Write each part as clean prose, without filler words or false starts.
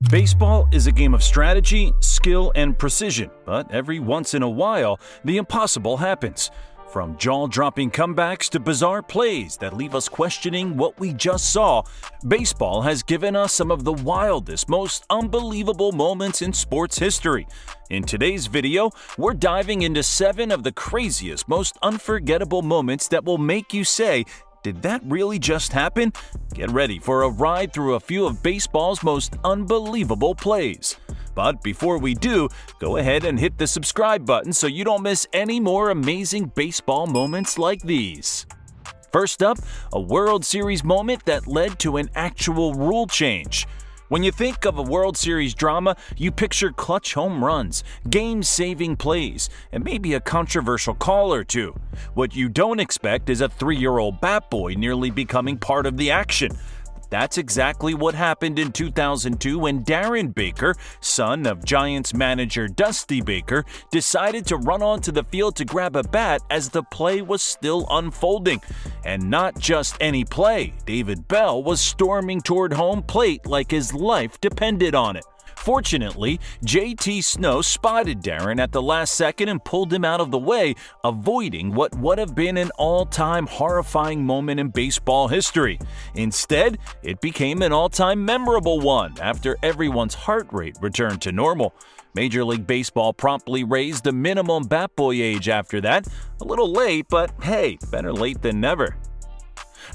Baseball is a game of strategy, skill, and precision, but every once in a while, the impossible happens. From jaw-dropping comebacks to bizarre plays that leave us questioning what we just saw, baseball has given us some of the wildest, most unbelievable moments in sports history. In today's video, we're diving into 7 of the craziest, most unforgettable moments that will make you say, "Did that really just happen?" Get ready for a ride through a few of baseball's most unbelievable plays. But before we do, go ahead and hit the subscribe button so you don't miss any more amazing baseball moments like these. First up, a World Series moment that led to an actual rule change. When you think of a World Series drama, you picture clutch home runs, game-saving plays, and maybe a controversial call or two. What you don't expect is a 3-year-old bat boy nearly becoming part of the action. That's exactly what happened in 2002 when Darren Baker, son of Giants manager Dusty Baker, decided to run onto the field to grab a bat as the play was still unfolding. And not just any play, David Bell was storming toward home plate like his life depended on it. Fortunately, JT Snow spotted Darren at the last second and pulled him out of the way, avoiding what would have been an all-time horrifying moment in baseball history. Instead, it became an all-time memorable one after everyone's heart rate returned to normal. Major League Baseball promptly raised the minimum bat boy age after that. A little late, but hey, better late than never.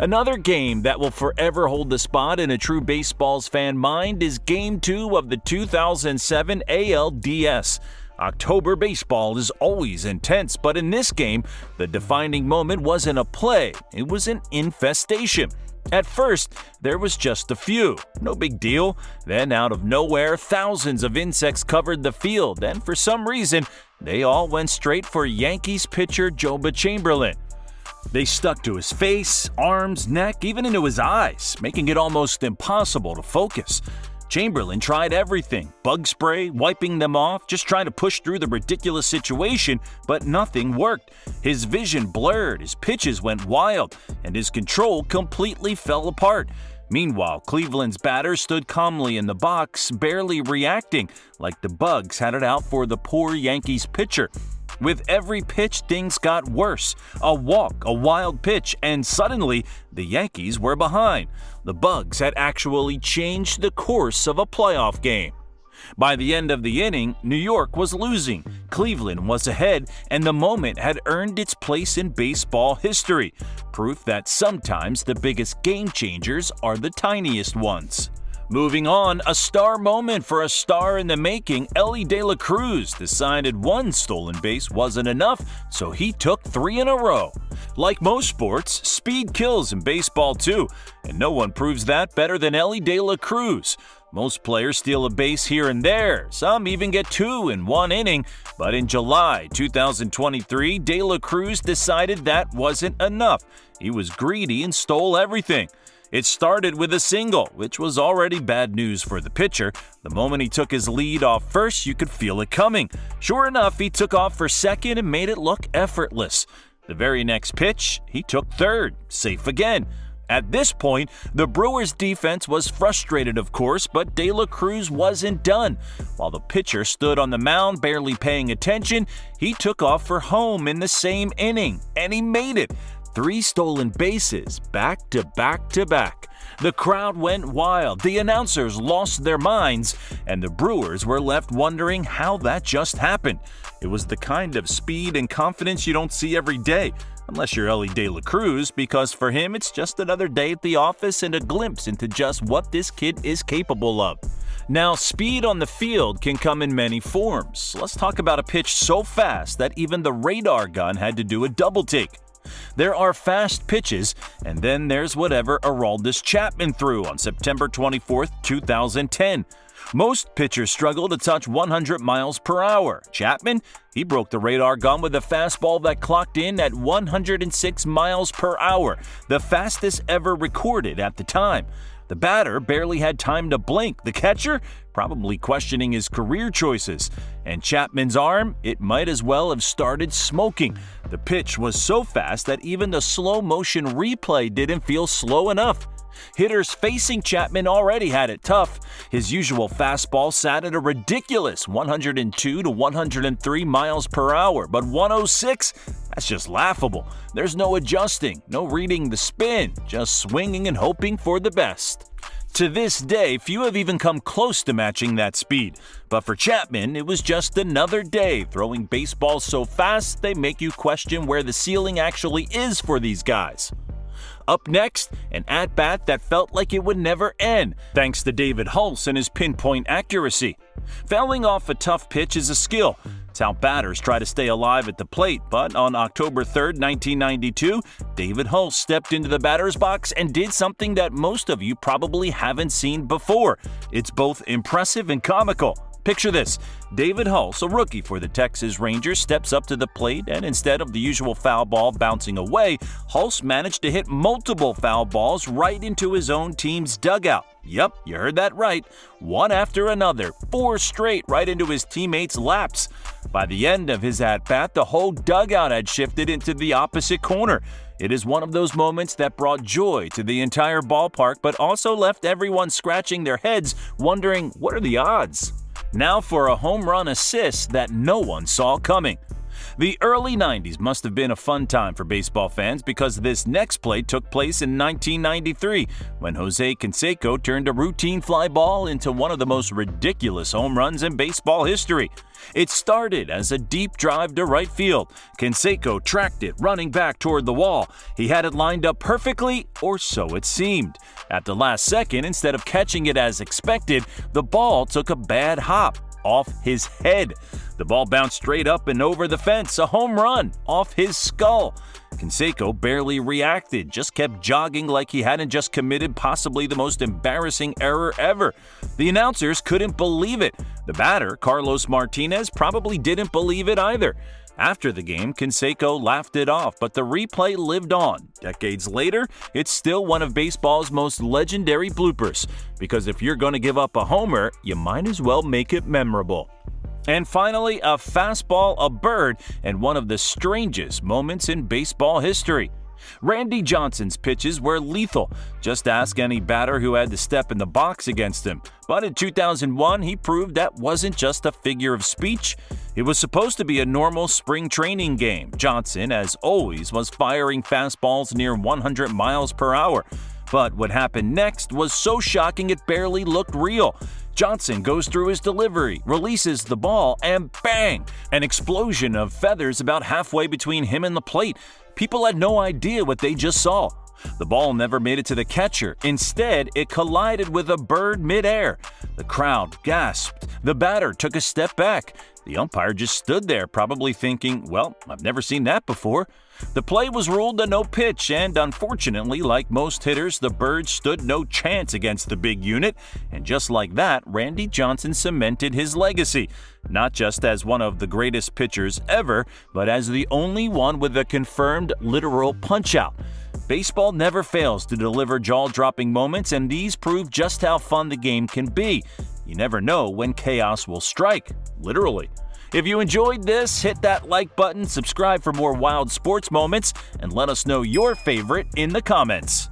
Another game that will forever hold the spot in a true baseball's fan mind is Game 2 of the 2007 ALDS. October baseball is always intense, but in this game, the defining moment wasn't a play, it was an infestation. At first, there was just a few, no big deal. Then out of nowhere, thousands of insects covered the field, and for some reason, they all went straight for Yankees pitcher Joba Chamberlain. They stuck to his face, arms, neck, even into his eyes, making it almost impossible to focus. Chamberlain tried everything, bug spray, wiping them off, just trying to push through the ridiculous situation, but nothing worked. His vision blurred, his pitches went wild, and his control completely fell apart. Meanwhile, Cleveland's batter stood calmly in the box, barely reacting, like the bugs had it out for the poor Yankees pitcher. With every pitch, things got worse. A walk, a wild pitch, and suddenly, the Yankees were behind. The bugs had actually changed the course of a playoff game. By the end of the inning, New York was losing, Cleveland was ahead, and the moment had earned its place in baseball history. Proof that sometimes the biggest game changers are the tiniest ones. Moving on, a star moment for a star in the making. Elly De La Cruz decided one stolen base wasn't enough, so he took 3 in a row. Like most sports, speed kills in baseball too, and no one proves that better than Elly De La Cruz. Most players steal a base here and there, some even get 2 in 1 inning, but in July 2023, De La Cruz decided that wasn't enough. He was greedy and stole everything. It started with a single, which was already bad news for the pitcher. The moment he took his lead off first, you could feel it coming. Sure enough, he took off for second and made it look effortless. The very next pitch, he took third, safe again. At this point, the Brewers' defense was frustrated, of course, but De La Cruz wasn't done. While the pitcher stood on the mound, barely paying attention, he took off for home in the same inning, and he made it. 3 stolen bases, back to back to back. The crowd went wild, the announcers lost their minds, and the Brewers were left wondering how that just happened. It was the kind of speed and confidence you don't see every day, unless you're Elly De La Cruz, because for him it's just another day at the office and a glimpse into just what this kid is capable of. Now, speed on the field can come in many forms. Let's talk about a pitch so fast that even the radar gun had to do a double take. There are fast pitches, and then there's whatever Aroldis Chapman threw on September 24, 2010. Most pitchers struggle to touch 100 miles per hour. Chapman, he broke the radar gun with a fastball that clocked in at 106 miles per hour, the fastest ever recorded at the time. The batter barely had time to blink. The catcher, probably questioning his career choices. And Chapman's arm, it might as well have started smoking. The pitch was so fast that even the slow-motion replay didn't feel slow enough. Hitters facing Chapman already had it tough. His usual fastball sat at a ridiculous 102 to 103 miles per hour, but 106? That's just laughable. There's no adjusting, no reading the spin, just swinging and hoping for the best. To this day, few have even come close to matching that speed. But for Chapman, it was just another day throwing baseballs so fast they make you question where the ceiling actually is for these guys. Up next, an at-bat that felt like it would never end, thanks to David Hulse and his pinpoint accuracy. Fouling off a tough pitch is a skill. It's how batters try to stay alive at the plate, but on October 3, 1992, David Hulse stepped into the batter's box and did something that most of you probably haven't seen before. It's both impressive and comical. Picture this. David Hulse, a rookie for the Texas Rangers, steps up to the plate, and instead of the usual foul ball bouncing away, Hulse managed to hit multiple foul balls right into his own team's dugout. Yep, you heard that right. One after another, 4 straight right into his teammates' laps. By the end of his at-bat, the whole dugout had shifted into the opposite corner. It is one of those moments that brought joy to the entire ballpark, but also left everyone scratching their heads, wondering, what are the odds? Now for a home run assist that no one saw coming. The early 90s must have been a fun time for baseball fans because this next play took place in 1993 when Jose Canseco turned a routine fly ball into one of the most ridiculous home runs in baseball history. It started as a deep drive to right field. Canseco tracked it, running back toward the wall. He had it lined up perfectly, or so it seemed. At the last second, instead of catching it as expected, the ball took a bad hop off his head. The ball bounced straight up and over the fence, a home run off his skull. Canseco barely reacted, just kept jogging like he hadn't just committed possibly the most embarrassing error ever. The announcers couldn't believe it. The batter, Carlos Martinez, probably didn't believe it either. After the game, Canseco laughed it off, but the replay lived on. Decades later, it's still one of baseball's most legendary bloopers, because if you're going to give up a homer, you might as well make it memorable. And finally, a fastball, a bird, and one of the strangest moments in baseball history. Randy Johnson's pitches were lethal. Just ask any batter who had to step in the box against him. But in 2001, he proved that wasn't just a figure of speech. It was supposed to be a normal spring training game. Johnson, as always, was firing fastballs near 100 miles per hour. But what happened next was so shocking it barely looked real. Johnson goes through his delivery, releases the ball, and bang! An explosion of feathers about halfway between him and the plate. People had no idea what they just saw. The ball never made it to the catcher. Instead, it collided with a bird midair. The crowd gasped. The batter took a step back. The umpire just stood there, probably thinking, well, I've never seen that before. The play was ruled a no pitch, and unfortunately, like most hitters, the bird stood no chance against the big unit. And just like that, Randy Johnson cemented his legacy, not just as one of the greatest pitchers ever, but as the only one with a confirmed literal punch-out. Baseball never fails to deliver jaw-dropping moments, and these prove just how fun the game can be. You never know when chaos will strike, literally. If you enjoyed this, hit that like button, subscribe for more wild sports moments, and let us know your favorite in the comments.